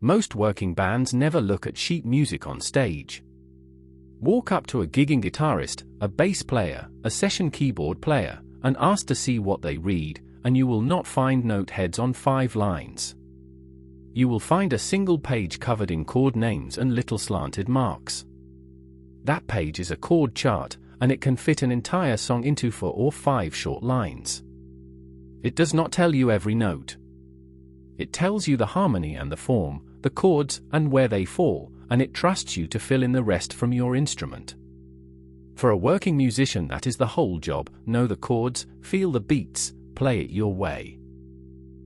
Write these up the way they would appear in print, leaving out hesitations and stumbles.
Most working bands never look at sheet music on stage. Walk up to a gigging guitarist, a bass player, a session keyboard player, and ask to see what they read, and you will not find note heads on 5 lines. You will find a single page covered in chord names and little slanted marks. That page is a chord chart, and it can fit an entire song into 4 or 5 short lines. It does not tell you every note. It tells you the harmony and the form, the chords, and where they fall, and it trusts you to fill in the rest from your instrument. For a working musician, that is the whole job: know the chords, feel the beats, play it your way.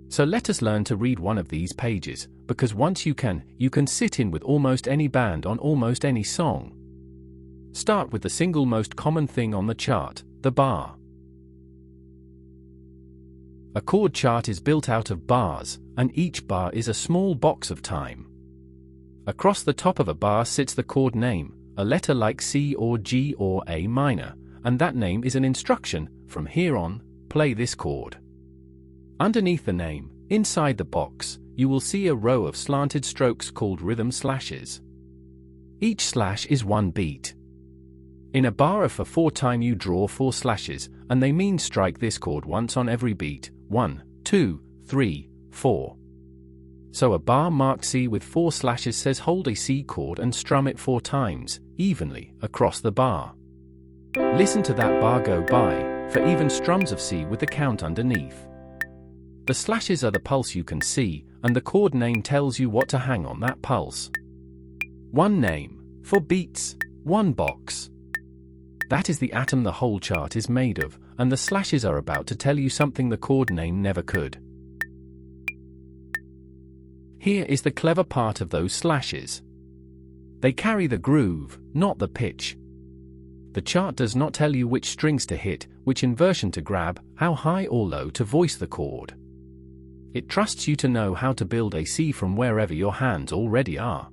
So let us learn to read one of these pages, because once you can sit in with almost any band on almost any song. Start with the single most common thing on the chart, the bar. A chord chart is built out of bars, and each bar is a small box of time. Across the top of a bar sits the chord name, a letter like C or G or A minor, and that name is an instruction: from here on, play this chord. Underneath the name, inside the box, you will see a row of slanted strokes called rhythm slashes. Each slash is 1 beat. In a bar of 4 time you draw 4 slashes, and they mean strike this chord once on every beat: 1, 2, 3, 4. So a bar marked C with 4 slashes says hold a C chord and strum it 4 times, evenly, across the bar. Listen to that bar go by, for even strums of C with the count underneath. The slashes are the pulse you can see, and the chord name tells you what to hang on that pulse. 1 name, 4 beats, 1 box. That is the atom the whole chart is made of, and the slashes are about to tell you something the chord name never could. Here is the clever part of those slashes. They carry the groove, not the pitch. The chart does not tell you which strings to hit, which inversion to grab, how high or low to voice the chord. It trusts you to know how to build a C from wherever your hands already are.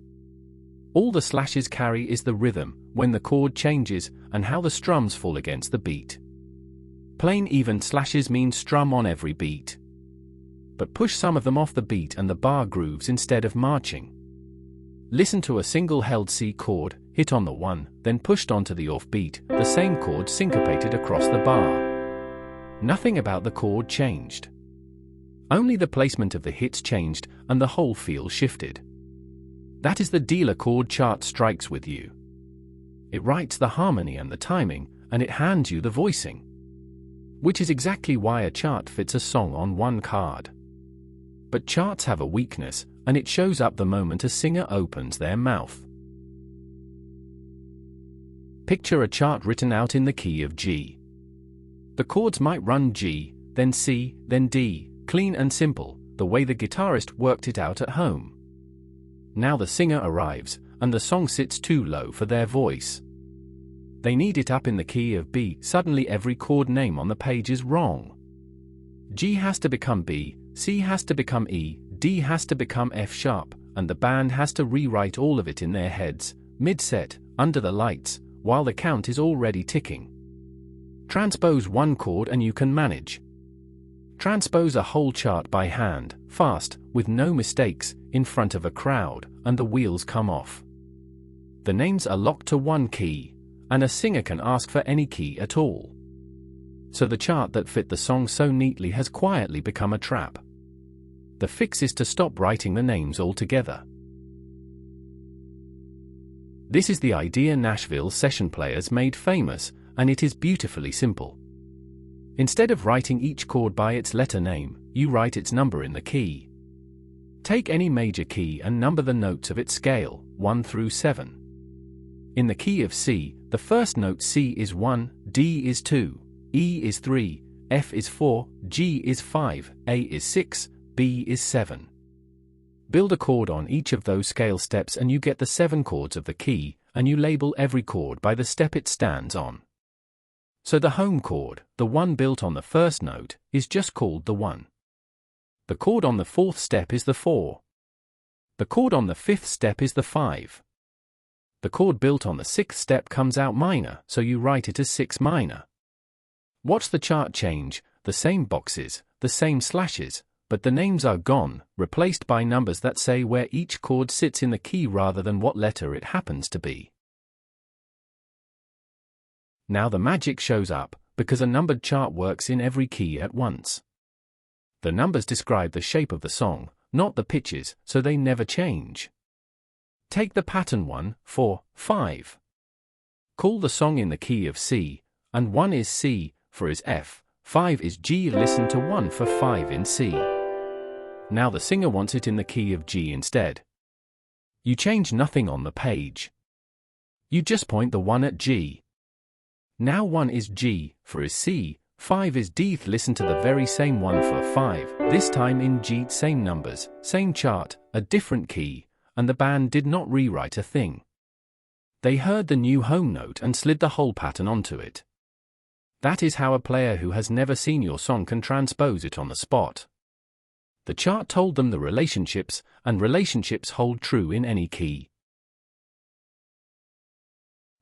All the slashes carry is the rhythm, when the chord changes, and how the strums fall against the beat. Plain even slashes mean strum on every beat. But push some of them off the beat and the bar grooves instead of marching. Listen to a single held C chord, hit on the 1, then pushed onto the off beat, the same chord syncopated across the bar. Nothing about the chord changed. Only the placement of the hits changed, and the whole feel shifted. That is the deal a chord chart strikes with you. It writes the harmony and the timing, and it hands you the voicing. Which is exactly why a chart fits a song on 1 card. But charts have a weakness, and it shows up the moment a singer opens their mouth. Picture a chart written out in the key of G. The chords might run G, then C, then D, clean and simple, the way the guitarist worked it out at home. Now the singer arrives, and the song sits too low for their voice. They need it up in the key of B. Suddenly every chord name on the page is wrong. G has to become B, C has to become E, D has to become F sharp, and the band has to rewrite all of it in their heads, mid-set, under the lights, while the count is already ticking. Transpose 1 chord and you can manage. Transpose a whole chart by hand, fast, with no mistakes, in front of a crowd, and the wheels come off. The names are locked to 1 key, and a singer can ask for any key at all. So the chart that fit the song so neatly has quietly become a trap. The fix is to stop writing the names altogether. This is the idea Nashville session players made famous, and it is beautifully simple. Instead of writing each chord by its letter name, you write its number in the key. Take any major key and number the notes of its scale, 1 through 7. In the key of C, the first note C is 1, D is 2, E is 3, F is 4, G is 5, A is 6, B is 7. Build a chord on each of those scale steps and you get the 7 chords of the key, and you label every chord by the step it stands on. So the home chord, the one built on the first note, is just called the 1. The chord on the 4th step is the 4. The chord on the 5th step is the 5. The chord built on the 6th step comes out minor, so you write it as 6 minor. Watch the chart change, the same boxes, the same slashes, but the names are gone, replaced by numbers that say where each chord sits in the key rather than what letter it happens to be. Now the magic shows up, because a numbered chart works in every key at once. The numbers describe the shape of the song, not the pitches, so they never change. Take the pattern 1, 4, 5. Call the song in the key of C, and 1 is C, 4 is F, 5 is G. Listen to 1 for 5 in C. Now the singer wants it in the key of G instead. You change nothing on the page. You just point the 1 at G. Now 1 is G, 4 is C, 5 is D. Listen to the very same 1 for 5, this time in G. Same numbers, same chart, a different key, and the band did not rewrite a thing. They heard the new home note and slid the whole pattern onto it. That is how a player who has never seen your song can transpose it on the spot. The chart told them the relationships, and relationships hold true in any key.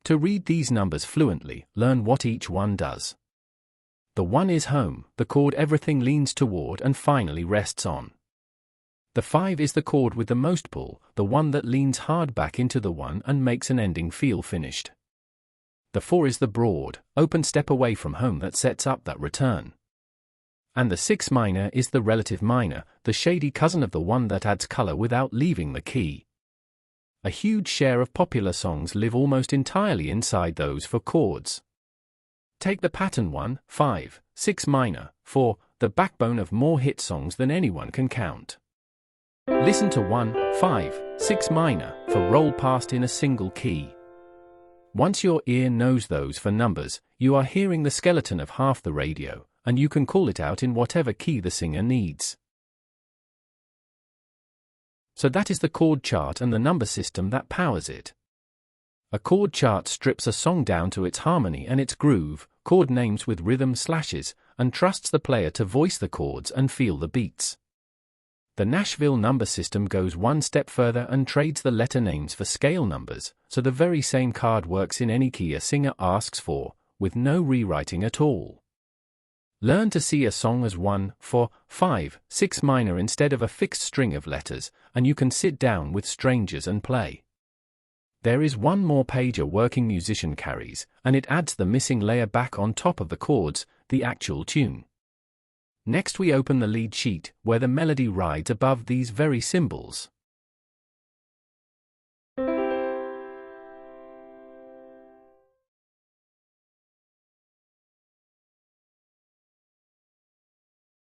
To read these numbers fluently, learn what each one does. The 1 is home, the chord everything leans toward and finally rests on. The 5 is the chord with the most pull, the one that leans hard back into the 1 and makes an ending feel finished. The 4 is the broad, open step away from home that sets up that return. And the 6 minor is the relative minor, the shady cousin of the 1 that adds color without leaving the key. A huge share of popular songs live almost entirely inside those 4 chords. Take the pattern 1, 5, 6 minor, 4, the backbone of more hit songs than anyone can count. Listen to 1, 5, 6 minor, for roll past in a single key. Once your ear knows those 4 numbers, you are hearing the skeleton of half the radio, and you can call it out in whatever key the singer needs. So that is the chord chart and the number system that powers it. A chord chart strips a song down to its harmony and its groove, chord names with rhythm slashes, and trusts the player to voice the chords and feel the beats. The Nashville Number System goes one step further and trades the letter names for scale numbers, so the very same card works in any key a singer asks for, with no rewriting at all. Learn to see a song as 1, 4, 5, 6 minor instead of a fixed string of letters, and you can sit down with strangers and play. There is one more page a working musician carries, and it adds the missing layer back on top of the chords, the actual tune. Next we open the lead sheet, where the melody rides above these very symbols.